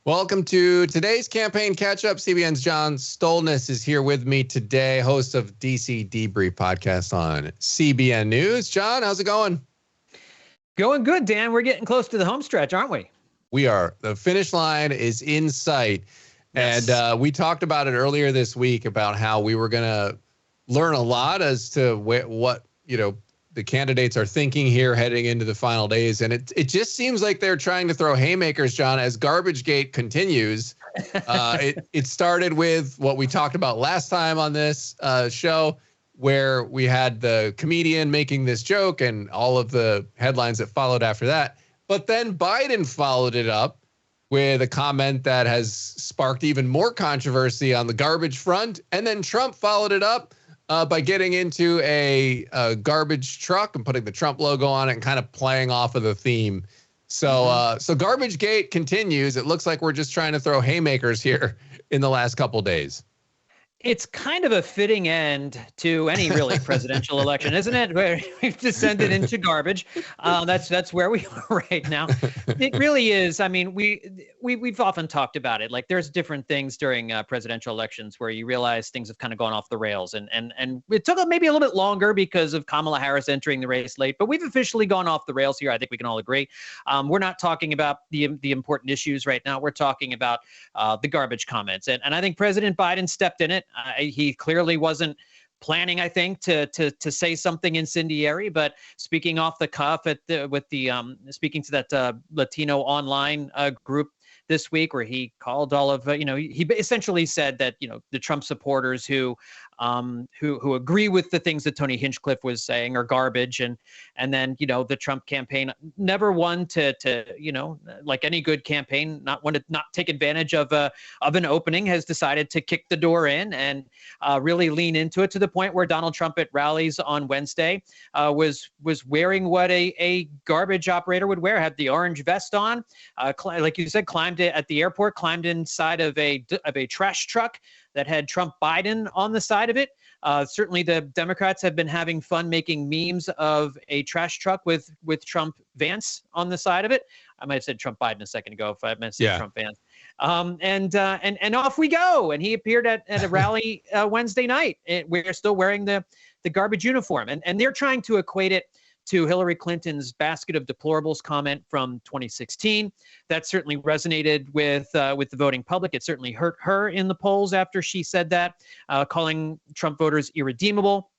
Welcome to today's campaign catch-up. CBN's John Stolnis is here with me today, host of DC Debrief podcast on CBN News. John, how's it going? Going good, Dan. We're getting close to the home stretch, aren't we? We are. The finish line is in sight. Yes. And we talked about it earlier this week about how we were going to learn a lot as to what the candidates are thinking here heading into the final days. And it just seems like they're trying to throw haymakers, John, as Garbagegate continues. It started with what we talked about last time on this show, where we had the comedian making this joke and all of the headlines that followed after that. But then Biden followed it up with a comment that has sparked even more controversy on the garbage front. And then Trump followed it up by getting into a garbage truck and putting the Trump logo on it and kind of playing off of the theme. So so Garbagegate continues. It looks like we're just trying to throw haymakers here in the last couple days. It's kind of a fitting end to any really presidential election, isn't it? Where we've descended into garbage. That's where we are right now. It really is. I mean, we've often talked about it. Like, there's different things during presidential elections where you realize things have kind of gone off the rails, and it took maybe a little bit longer because of Kamala Harris entering the race late. But we've officially gone off the rails here. I think we can all agree. We're not talking about the important issues right now. We're talking about the garbage comments, and I think President Biden stepped in it. He clearly wasn't planning, I think, to say something incendiary, but speaking off the cuff speaking to that Latino online group this week, where he called all of he essentially said that the Trump supporters who agree with the things that Tony Hinchcliffe was saying are garbage, and then the Trump campaign, never one to like any good campaign, not take advantage of an opening, has decided to kick the door in and really lean into it, to the point where Donald Trump at rallies on Wednesday was wearing what a garbage operator would wear, had the orange vest on, like you said, climbed at the airport, climbed inside of a trash truck that had Trump Biden on the side of it. Certainly the Democrats have been having fun making memes of a trash truck with Trump Vance on the side of it. I might have said Trump Biden a second ago if I meant to say Trump Vance. And off we go. And he appeared at a rally Wednesday night. We're still wearing the garbage uniform. And they're trying to equate it to Hillary Clinton's basket of deplorables comment from 2016. That certainly resonated with the voting public. It certainly hurt her in the polls after she said that, calling Trump voters irredeemable.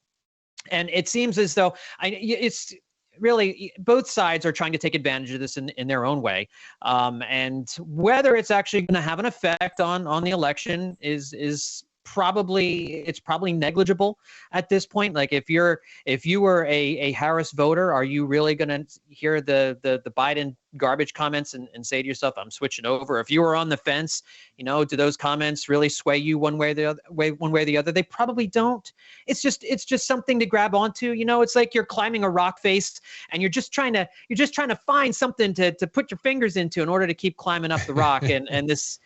And it seems as though it's really both sides are trying to take advantage of this in their own way. And whether it's actually going to have an effect on the election is probably negligible at this point. Like, if you were a Harris voter, are you really going to hear the Biden garbage comments and say to yourself, I'm switching over? If you were on the fence, do those comments really sway you one way or the other? They probably don't. It's just something to grab onto. It's like you're climbing a rock face and you're just trying to find something to put your fingers into in order to keep climbing up the rock. and this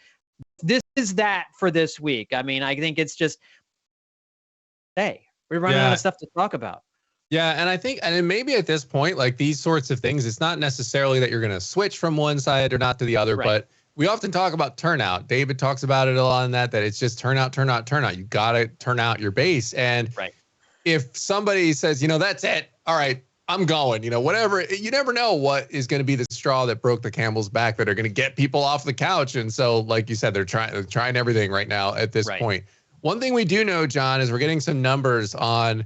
is that for this week. I mean, I think it's just, hey, we're running out of stuff to talk about. Yeah, and I think, and maybe at this point, like these sorts of things, it's not necessarily that you're going to switch from one side or not to the other, but we often talk about turnout. David talks about it a lot in that it's just turnout. You got to turn out your base. And if somebody says, that's it, all right, I'm going, whatever, you never know what is going to be the straw that broke the camel's back that are going to get people off the couch. And so, like you said, they're trying everything right now at this point. One thing we do know, John, is we're getting some numbers on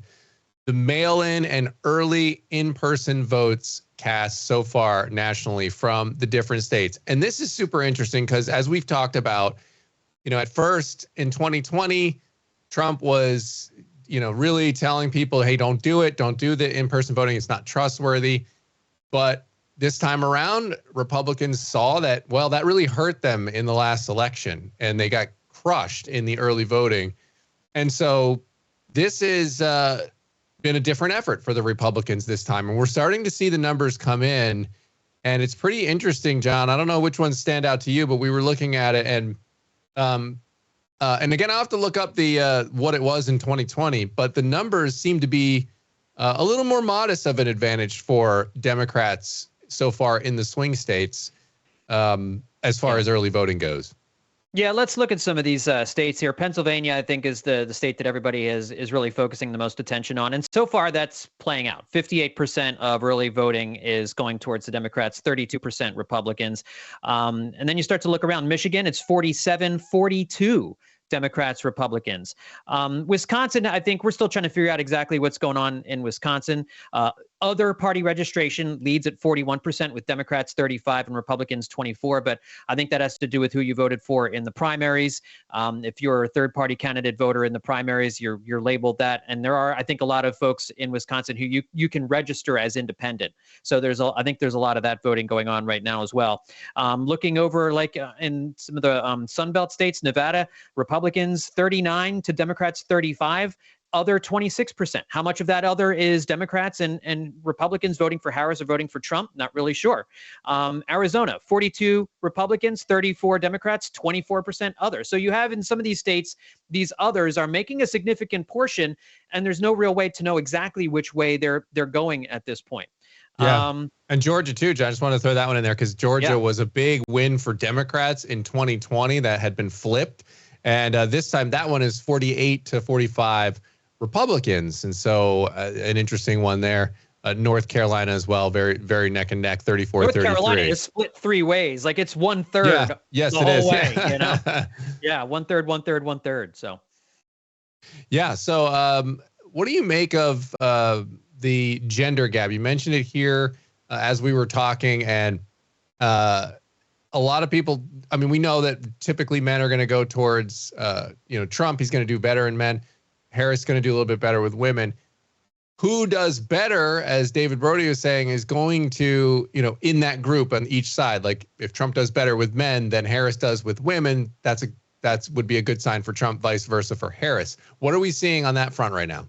the mail-in and early in-person votes cast so far nationally from the different states. And this is super interesting because, as we've talked about, at first in 2020, Trump was really telling people, hey, don't do it. Don't do the in-person voting. It's not trustworthy. But this time around, Republicans saw that, well, that really hurt them in the last election, and they got crushed in the early voting. And so this has been a different effort for the Republicans this time. And we're starting to see the numbers come in, and it's pretty interesting, John. I don't know which ones stand out to you, but we were looking at it, and again, I'll have to look up the what it was in 2020, but the numbers seem to be a little more modest of an advantage for Democrats so far in the swing states. as far as early voting goes. Yeah, let's look at some of these states here. Pennsylvania, I think, is the state that everybody is really focusing the most attention on. And so far, that's playing out. 58% of early voting is going towards the Democrats, 32% Republicans. And then you start to look around Michigan, it's 47-42. Democrats, Republicans. Wisconsin, I think we're still trying to figure out exactly what's going on in Wisconsin. Other party registration leads at 41% with Democrats 35 and Republicans 24. But I think that has to do with who you voted for in the primaries. If you're a third party candidate voter in the primaries, you're labeled that. And there are, I think, a lot of folks in Wisconsin who you can register as independent. So I think there's a lot of that voting going on right now as well. Looking over like in some of the Sunbelt states, Nevada, Republicans 39 to Democrats 35. Other 26%. How much of that other is Democrats and Republicans voting for Harris or voting for Trump? Not really sure. Arizona, 42 Republicans, 34 Democrats, 24% other. So you have in some of these states, these others are making a significant portion, and there's no real way to know exactly which way they're going at this point. Yeah. And Georgia too, John. I just want to throw that one in there because Georgia was a big win for Democrats in 2020 that had been flipped. And this time that one is 48-45 Republicans. And so an interesting one there. North Carolina as well, very, very neck and neck, 34-33. North Carolina is split three ways. Like it's 1/3 the whole is. way, you know? Yeah, 1/3, 1/3, 1/3. So. Yeah. So what do you make of the gender gap? You mentioned it here as we were talking, and a lot of people, I mean, we know that typically men are going to go towards, Trump. He's going to do better in men. Harris going to do a little bit better with women. Who does better, as David Brody was saying, is going to, in that group on each side. Like if Trump does better with men than Harris does with women, that would be a good sign for Trump, vice versa for Harris. What are we seeing on that front right now?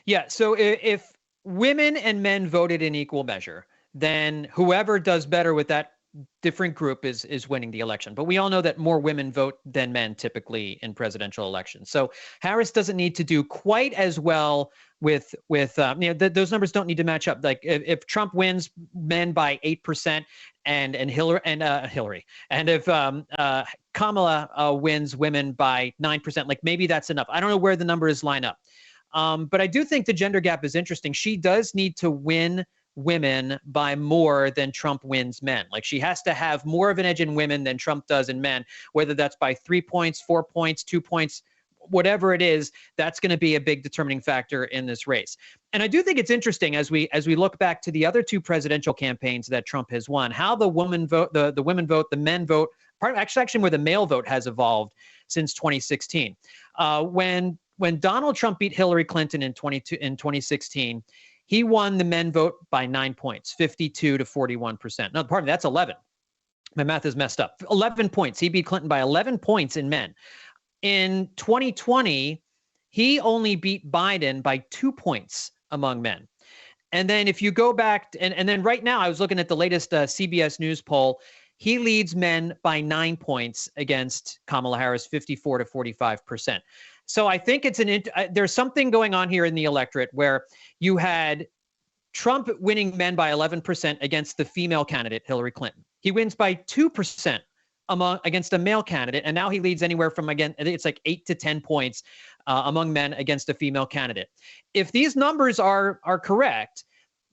Yeah. So if women and men voted in equal measure, then whoever does better with that different group is winning the election. But we all know that more women vote than men typically in presidential elections. So Harris doesn't need to do quite as well with those numbers don't need to match up. Like if Trump wins men by 8% and Hillary, and if Kamala wins women by 9%, like maybe that's enough. I don't know where the numbers line up. But I do think the gender gap is interesting. She does need to win women by more than Trump wins men. Like she has to have more of an edge in women than Trump does in men, whether that's by 3 points, 4 points, 2 points, whatever it is, that's going to be a big determining factor in this race. And I do think it's interesting as we look back to the other two presidential campaigns that Trump has won, how the women vote, the women vote, the men vote, actually where the male vote has evolved since 2016. When Donald Trump beat Hillary Clinton in 2016, he won the men vote by 9 points, 52-41%. No, pardon me, that's 11. My math is messed up. 11 points. He beat Clinton by 11 points in men. In 2020, he only beat Biden by 2 points among men. And then if you go back, and then right now, I was looking at the latest CBS News poll, he leads men by 9 points against Kamala Harris, 54-45%. So I think there's something going on here in the electorate where you had Trump winning men by 11% against the female candidate, Hillary Clinton. He wins by 2% against a male candidate, and now he leads anywhere from, again, it's like 8 to 10 points among men against a female candidate. If these numbers are correct,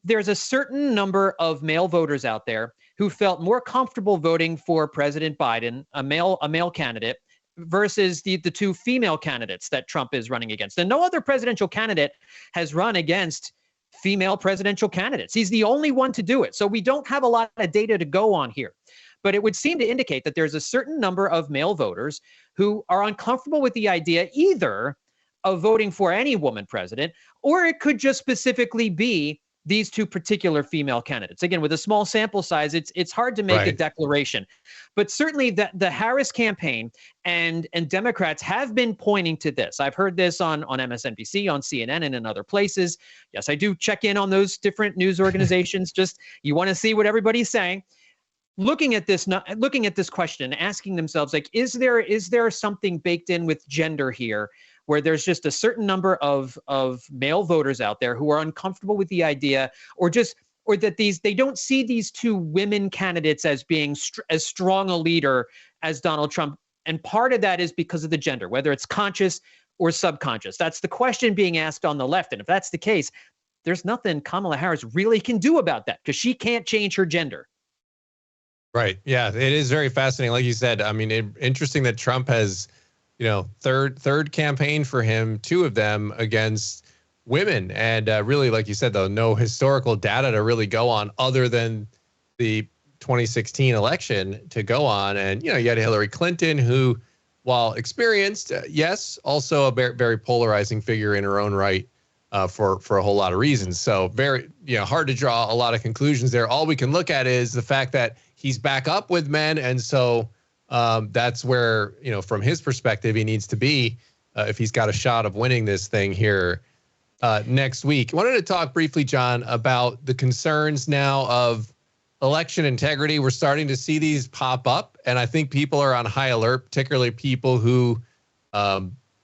there's a certain number of male voters out there who felt more comfortable voting for President Biden, a male candidate, versus the two female candidates that Trump is running against. And no other presidential candidate has run against female presidential candidates. He's the only one to do it. So we don't have a lot of data to go on here. But it would seem to indicate that there's a certain number of male voters who are uncomfortable with the idea either of voting for any woman president, or it could just specifically be these two particular female candidates. Again, with a small sample size, it's hard to make a declaration. But certainly the Harris campaign and Democrats have been pointing to this. I've heard this on MSNBC, on CNN, and in other places. Yes, I do check in on those different news organizations. Just you want to see what everybody's saying. Looking at this question, asking themselves, like, is there something baked in with gender here, where there's just a certain number of male voters out there who are uncomfortable with the idea, or just or that they don't see these two women candidates as being as strong a leader as Donald Trump. And part of that is because of the gender, whether it's conscious or subconscious. That's the question being asked on the left. And if that's the case, there's nothing Kamala Harris really can do about that, because she can't change her gender. Right. Yeah, it is very fascinating. Like you said, I mean, interesting that Trump has, third campaign for him, two of them against women. And really, like you said, though, no historical data to really go on other than the 2016 election to go on. And, you had Hillary Clinton, who, while experienced, yes, also a very, very polarizing figure in her own right for a whole lot of reasons. So very, hard to draw a lot of conclusions there. All we can look at is the fact that he's back up with men. And so that's where, from his perspective, he needs to be if he's got a shot of winning this thing here next week. I wanted to talk briefly, John, about the concerns now of election integrity. We're starting to see these pop up, and I think people are on high alert, particularly people who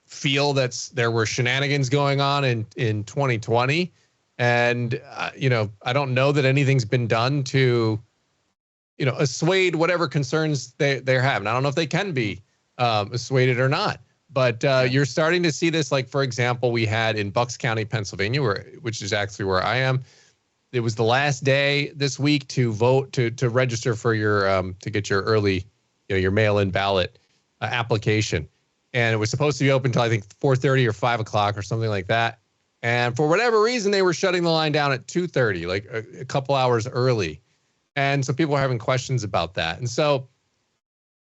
feel that there were shenanigans going on in 2020. And, I don't know that anything's been done to, assuade whatever concerns they're having. I don't know if they can be assuaded or not. But you're starting to see this, like, for example, we had in Bucks County, Pennsylvania, which is actually where I am. It was the last day this week to vote, to register for your to get your early, your mail-in ballot application. And it was supposed to be open until I think 4:30 or 5 o'clock or something like that. And for whatever reason, they were shutting the line down at 2:30, like a couple hours early. And so people are having questions about that. And so,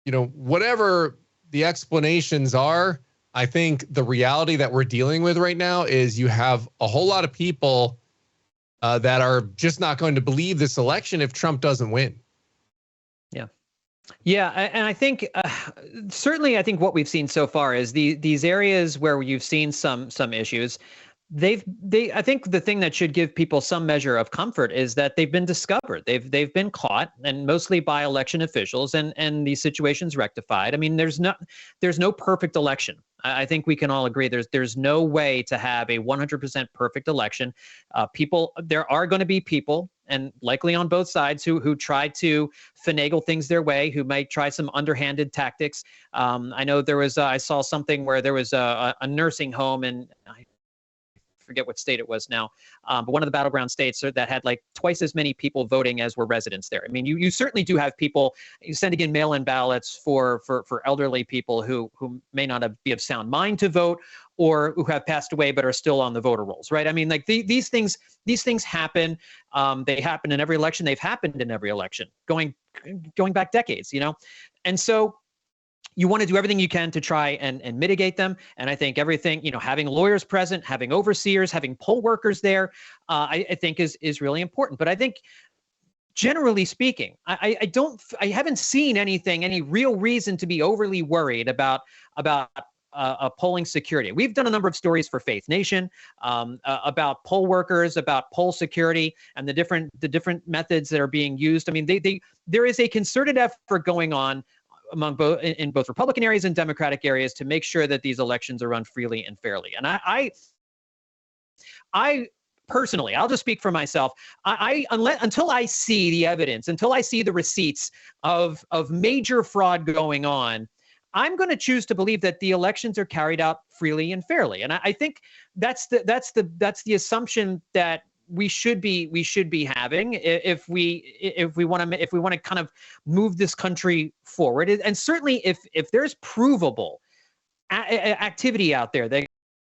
whatever the explanations are, I think the reality that we're dealing with right now is you have a whole lot of people that are just not going to believe this election if Trump doesn't win. Yeah, and I think certainly, I think what we've seen so far is these areas where you've seen some issues. I think the thing that should give people some measure of comfort is that they've been discovered. They've been caught, and mostly by election officials, and these situations rectified. I mean, there's no perfect election. I think we can all agree there's no way to have a 100% perfect election. There are going to be people, and likely on both sides, who try to finagle things their way, who might try some underhanded tactics. I know I saw something where there was a nursing home, and I forget what state it was now, but one of the battleground states that had like twice as many people voting as were residents there. I mean, you certainly do have people sending in mail-in ballots for elderly people who may not be of sound mind to vote, or who have passed away but are still on the voter rolls, right? I mean, like these things happen. They happen in every election. They've happened in every election going back decades, and so you want to do everything you can to try and mitigate them. And I think everything, having lawyers present, having overseers, having poll workers there, I think is really important. But I think, generally speaking, I haven't seen any real reason to be overly worried about polling security. We've done a number of stories for Faith Nation about poll workers, about poll security, and the different methods that are being used. I mean, there is a concerted effort going on among in both Republican areas and Democratic areas to make sure that these elections are run freely and fairly. And I personally, I'll just speak for myself. Until I see the evidence, until I see the receipts of major fraud going on, I'm going to choose to believe that the elections are carried out freely and fairly. And I think that's the assumption that we should be having if we want to kind of move this country forward. And certainly if there's provable activity out there that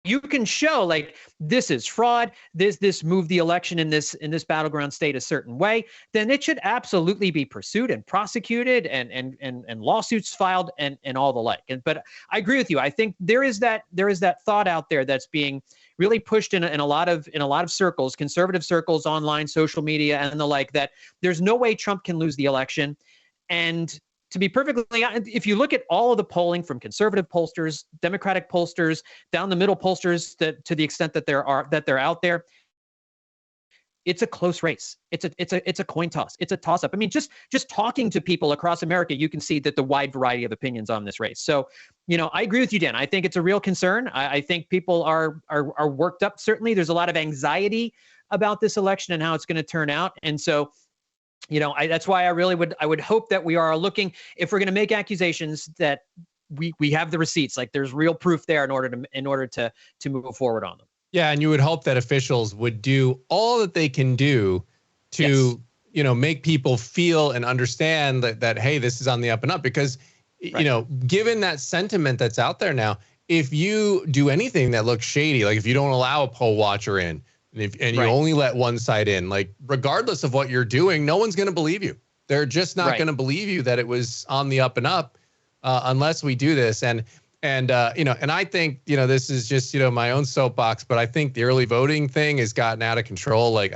you can show, like, this is fraud, this moved the election in this battleground state a certain way, then it should absolutely be pursued and prosecuted and lawsuits filed and all the like. But I agree with you. I think there is that thought out there that's being really pushed in a lot of circles, conservative circles, online, social media, and the like, that there's no way Trump can lose the election. And to be perfectly honest, if you look at all of the polling from conservative pollsters, Democratic pollsters, down the middle pollsters, that to the extent that they're out there, it's a close race. It's a coin toss. It's a toss up. I mean, just talking to people across America, you can see that the wide variety of opinions on this race. So, I agree with you, Dan. I think it's a real concern. I think people are worked up. Certainly, there's a lot of anxiety about this election and how it's going to turn out. And so, that's why I would hope that we are looking, if we're going to make accusations, that we have the receipts, like there's real proof there in order to move forward on them. Yeah, and you would hope that officials would do all that they can do to, make people feel and understand that, hey, this is on the up and up, because, given that sentiment that's out there now, if you do anything that looks shady, like if you don't allow a poll watcher in, and you only let one side in, like regardless of what you're doing, no one's going to believe you. They're just not going to believe you that it was on the up and up unless we do this. And I think, this is just, my own soapbox, but I think the early voting thing has gotten out of control. Like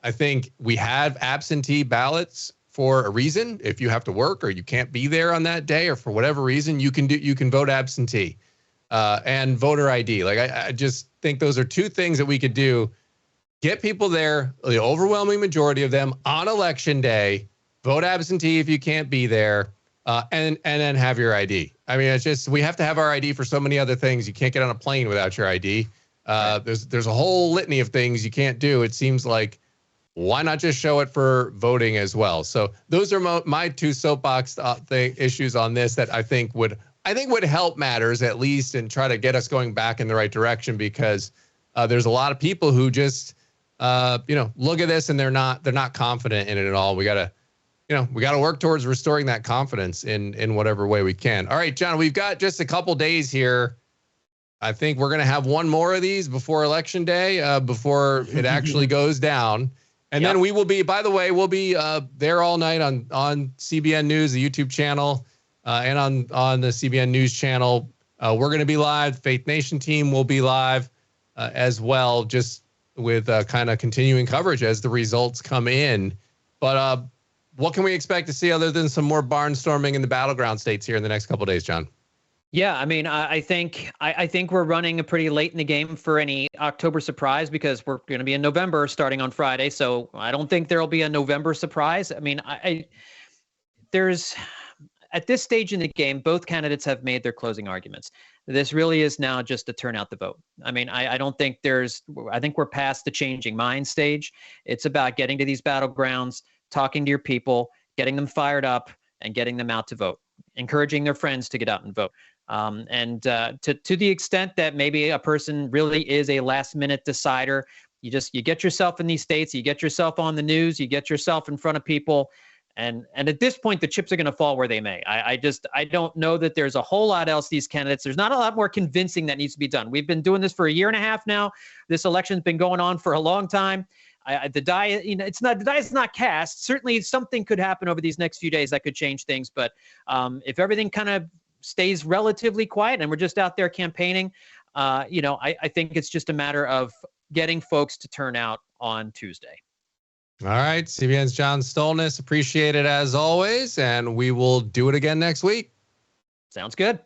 I think we have absentee ballots for a reason. If you have to work or you can't be there on that day, or for whatever reason, you can vote absentee and voter ID. Like I just think those are two things that we could do. Get people there, the overwhelming majority of them on election day, vote absentee if you can't be there, and then have your ID. I mean, it's just, we have to have our ID for so many other things. You can't get on a plane without your ID. There's a whole litany of things you can't do. It seems like, why not just show it for voting as well? So those are my two soapbox issues on this that I think would help matters at least, and try to get us going back in the right direction, because there's a lot of people who just look at this and they're not confident in it at all. We gotta work towards restoring that confidence in whatever way we can. All right, John, we've got just a couple days here. I think we're gonna have one more of these before Election Day, before it actually goes down. And then we will be, by the way, we'll be there all night on CBN News, the YouTube channel, and on the CBN News Channel. We're going to be live. Faith Nation team will be live as well, just with kind of continuing coverage as the results come in. But what can we expect to see other than some more barnstorming in the battleground states here in the next couple of days, John? Yeah, I mean, I think we're running a pretty late in the game for any October surprise, because we're going to be in November starting on Friday. So I don't think there'll be a November surprise. I mean, there's, at this stage in the game, both candidates have made their closing arguments. This really is now just to turn out the vote. I mean, I don't think I think we're past the changing mind stage. It's about getting to these battlegrounds, talking to your people, getting them fired up, and getting them out to vote, encouraging their friends to get out and vote. To the extent that maybe a person really is a last minute decider, you get yourself in these states, you get yourself on the news, you get yourself in front of people. And at this point, the chips are going to fall where they may. I don't know that there's a whole lot else these candidates, there's not a lot more convincing that needs to be done. We've been doing this for a year and a half now. This election's been going on for a long time. The die, the die is not cast. Certainly something could happen over these next few days that could change things. But if everything kind of stays relatively quiet and we're just out there campaigning, I think it's just a matter of getting folks to turn out on Tuesday. All right, CBN's John Stolnis, appreciate it as always, and we will do it again next week. Sounds good.